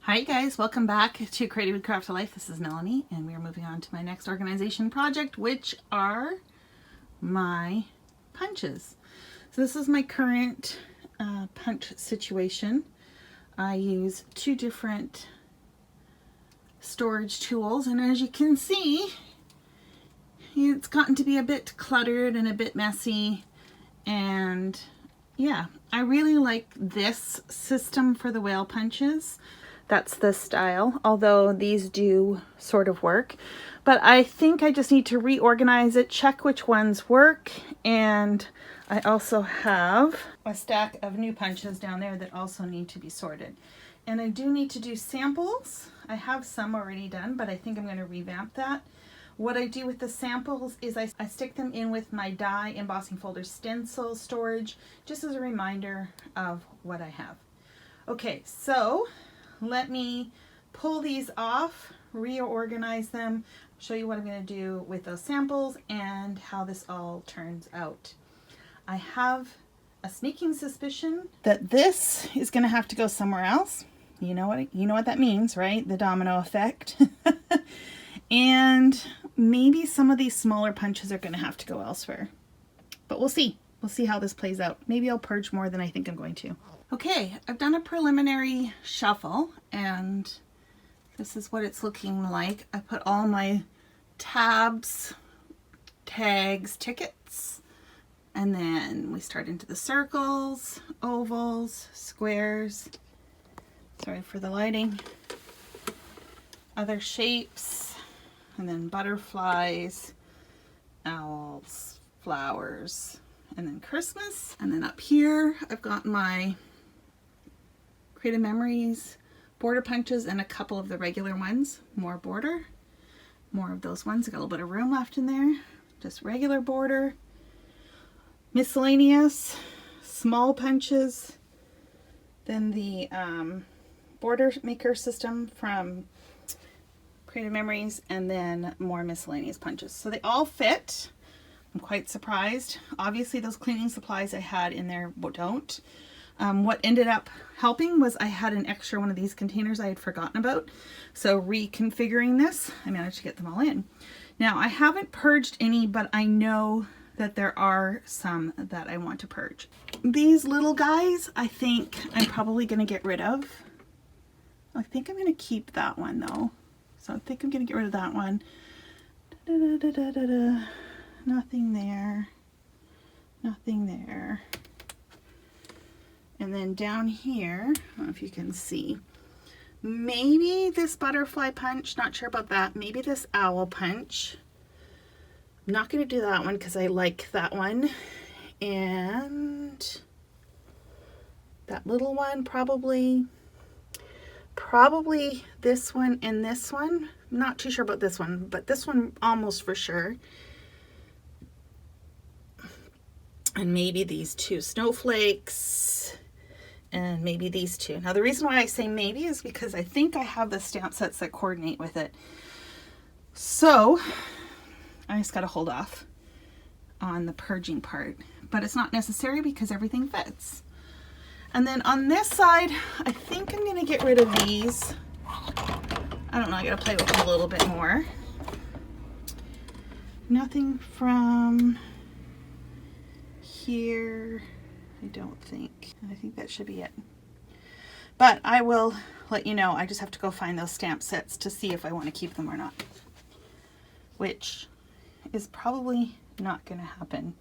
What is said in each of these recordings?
Hi guys, welcome back to Creative Craft of Life. This is Melanie and we are moving on to my next organization project, which are my punches. So this is my current punch situation. I use two different storage tools, and as you can see, it's gotten to be a bit cluttered and a bit messy, and yeah, I really like this system for the whale punches. That's the style, although these do sort of work. But I think I just need to reorganize it, check which ones work, and I also have a stack of new punches down there that also need to be sorted. And I do need to do samples. I have some already done, but I think I'm going to revamp that. What I do with the samples is I stick them in with my die embossing folder stencil storage, just as a reminder of what I have. Okay, so let me pull these off, reorganize them, show you what I'm going to do with those samples and how this all turns out. I have a sneaking suspicion that this is going to have to go somewhere else. You know what that means, right? The domino effect. And maybe some of these smaller punches are going to have to go elsewhere. But we'll see. We'll see how this plays out. Maybe I'll purge more than I think I'm going to. Okay, I've done a preliminary shuffle and this is what it's looking like. I put all my tabs, tags, tickets, and then we start into the circles, ovals, squares, sorry for the lighting, other shapes, and then butterflies, owls, flowers, and then Christmas. And then up here I've got my Creative Memories border punches and a couple of the regular ones. More border, more of those ones. I got a little bit of room left in there. Just regular border, miscellaneous, small punches, then the border maker system from Creative Memories, and then more miscellaneous punches. So they all fit. I'm quite surprised. Obviously those cleaning supplies I had in there don't. What ended up helping was I had an extra one of these containers I had forgotten about. So reconfiguring this, I managed to get them all in. Now I haven't purged any, but I know that there are some that I want to purge. These little guys, I think I'm probably going to get rid of. I think I'm going to keep that one though. So I think I'm going to get rid of that one. Nothing there. Nothing there. And then down here, I don't know if you can see, maybe this butterfly punch, not sure about that. Maybe this owl punch. I'm not going to do that one because I like that one. And that little one, probably this one and this one. I'm not too sure about this one, but this one almost for sure. And maybe these two snowflakes. And maybe these two. Now the reason why I say maybe is because I think I have the stamp sets that coordinate with it. So I just got to hold off on the purging part, but it's not necessary because everything fits. And then on this side, I think I'm going to get rid of these. I don't know, I got to play with them a little bit more. Nothing from here. I don't think. I think that should be it. But I will let you know. I just have to go find those stamp sets to see if I want to keep them or not. Which is probably not going to happen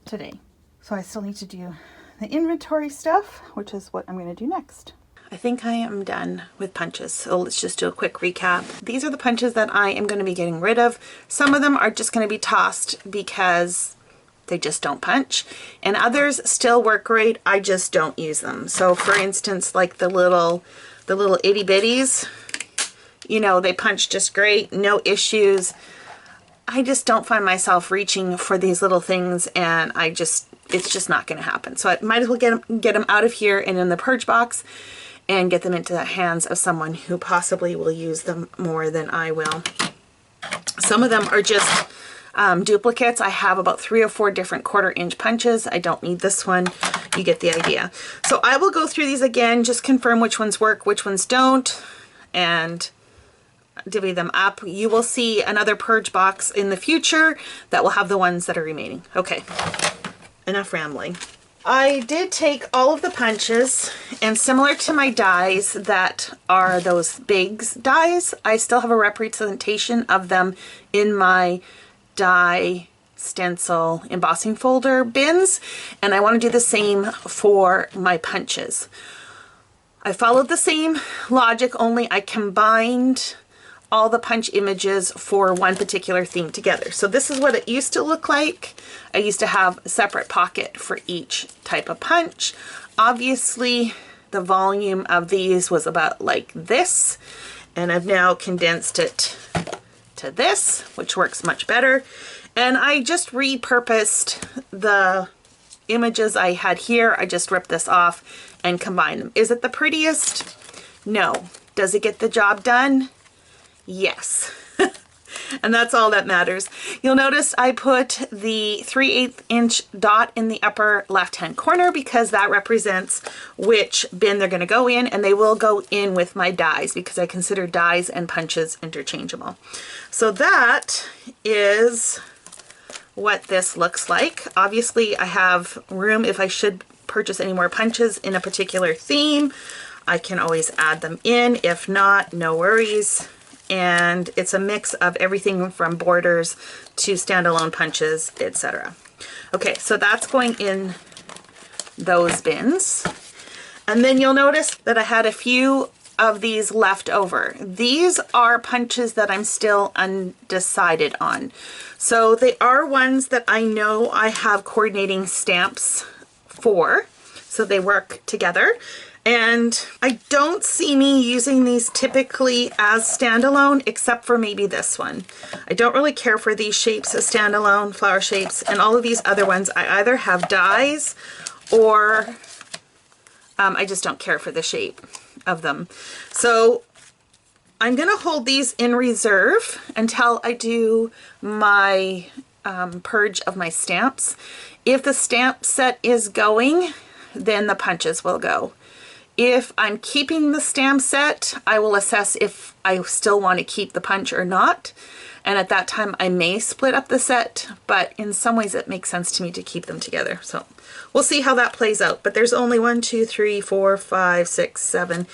today. So I still need to do the inventory stuff, which is what I'm going to do next. I think I am done with punches. So let's just do a quick recap. These are the punches that I am going to be getting rid of. Some of them are just going to be tossed because they just don't punch, and others still work great. I just don't use them. So for instance, like the little itty bitties, you know, they punch just great, no issues. I just don't find myself reaching for these little things, and it's just not going to happen. So I might as well get them out of here and in the purge box and get them into the hands of someone who possibly will use them more than I will. Some of them are just duplicates. I have about 3 or 4 different 1/4 inch punches. I don't need this one. You get the idea. So I will go through these again, just confirm which ones work, which ones don't, and divvy them up. You will see another purge box in the future that will have the ones that are remaining. Okay, enough rambling. I did take all of the punches, and similar to my dies that are those Bigs dies, I still have a representation of them in my die stencil embossing folder bins, and I want to do the same for my punches. I followed the same logic, only I combined all the punch images for one particular theme together. So this is what it used to look like. I used to have a separate pocket for each type of punch. Obviously, the volume of these was about like this, and I've now condensed it to this, which works much better. And I just repurposed the images I had here. I just ripped this off and combined them. Is it the prettiest? No. Does it get the job done? Yes. And that's all that matters. You'll notice I put the 3/8 inch dot in the upper left hand corner because that represents which bin they're going to go in, and they will go in with my dies because I consider dies and punches interchangeable. So that is what this looks like. Obviously I have room if I should purchase any more punches in a particular theme. I can always add them in. If not, no worries. And it's a mix of everything from borders to standalone punches, etc. Okay, so that's going in those bins. And then you'll notice that I had a few of these left over. These are punches that I'm still undecided on. So they are ones that I know I have coordinating stamps for, so they work together. And I don't see me using these typically as standalone, except for maybe this one. I don't really care for these shapes as standalone, flower shapes, and all of these other ones I either have dies or I just don't care for the shape of them. So I'm gonna hold these in reserve until I do my purge of my stamps. If the stamp set is going, then the punches will go. If I'm keeping the stamp set, I will assess if I still want to keep the punch or not. And at that time, I may split up the set, but in some ways it makes sense to me to keep them together. So we'll see how that plays out. But there's only 1, 2, 3, 4, 5, 6, 7,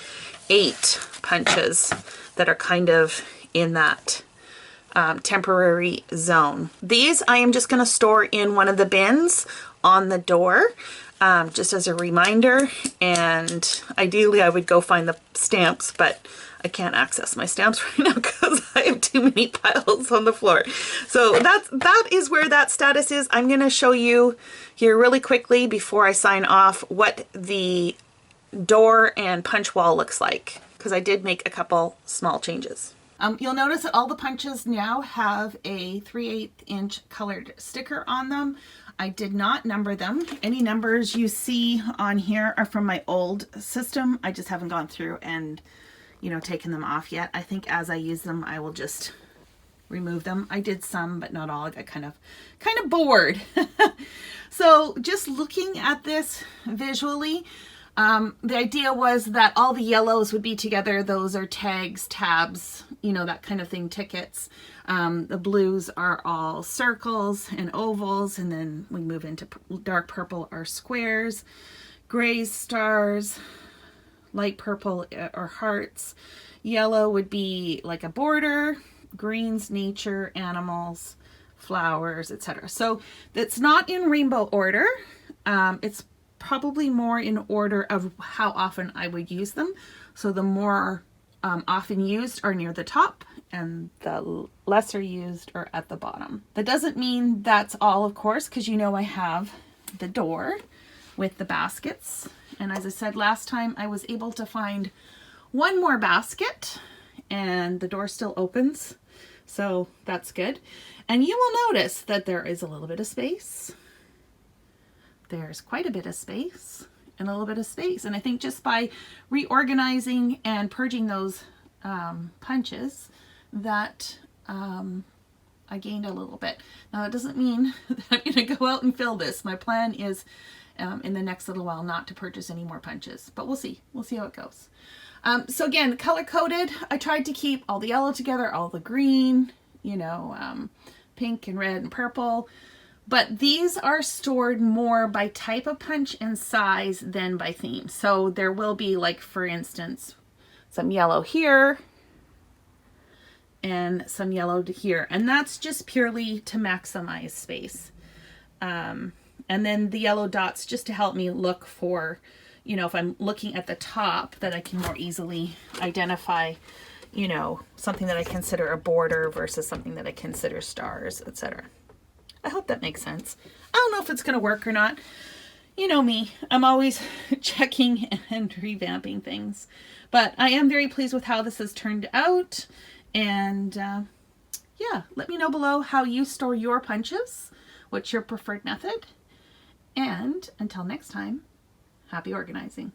8 punches that are kind of in that temporary zone. These I am just going to store in one of the bins on the door. Just as a reminder, and ideally I would go find the stamps, but I can't access my stamps right now because I have too many piles on the floor. So that is where that status is. I'm going to show you here really quickly before I sign off what the door and punch wall looks like, because I did make a couple small changes. You'll notice that all the punches now have a 3/8 inch colored sticker on them. I did not number them. Any numbers you see on here are from my old system. I just haven't gone through and, you know, taken them off yet. I think as I use them, I will just remove them. I did some, but not all. I got kind of bored. So just looking at this visually, the idea was that all the yellows would be together. Those are tags, tabs, you know, that kind of thing, tickets. The blues are all circles and ovals, and then we move into dark purple are squares, grays, stars, light purple are hearts, yellow would be like a border, greens, nature, animals, flowers, etc. So it's not in rainbow order. It's probably more in order of how often I would use them. So the more often used are near the top, and the lesser used are at the bottom. That doesn't mean that's all, of course, because you know I have the door with the baskets. And as I said last time, I was able to find one more basket and the door still opens. So that's good. And you will notice that there is a little bit of space. There's quite a bit of space and a little bit of space. And I think just by reorganizing and purging those punches, that I gained a little bit. Now that doesn't mean that I'm going to go out and fill this. My plan is in the next little while not to purchase any more punches, but we'll see. We'll see how it goes. So again, color coded, I tried to keep all the yellow together, all the green, you know, pink and red and purple, but these are stored more by type of punch and size than by theme. So there will be, like, for instance, some yellow here and some yellow to here, and that's just purely to maximize space. And then the yellow dots just to help me look for, you know, if I'm looking at the top, that I can more easily identify, you know, something that I consider a border versus something that I consider stars, etc. I hope that makes sense. I don't know if it's going to work or not. You know me, I'm always checking and revamping things, but I am very pleased with how this has turned out. And yeah, let me know below how you store your punches. What's your preferred method? And until next time, happy organizing.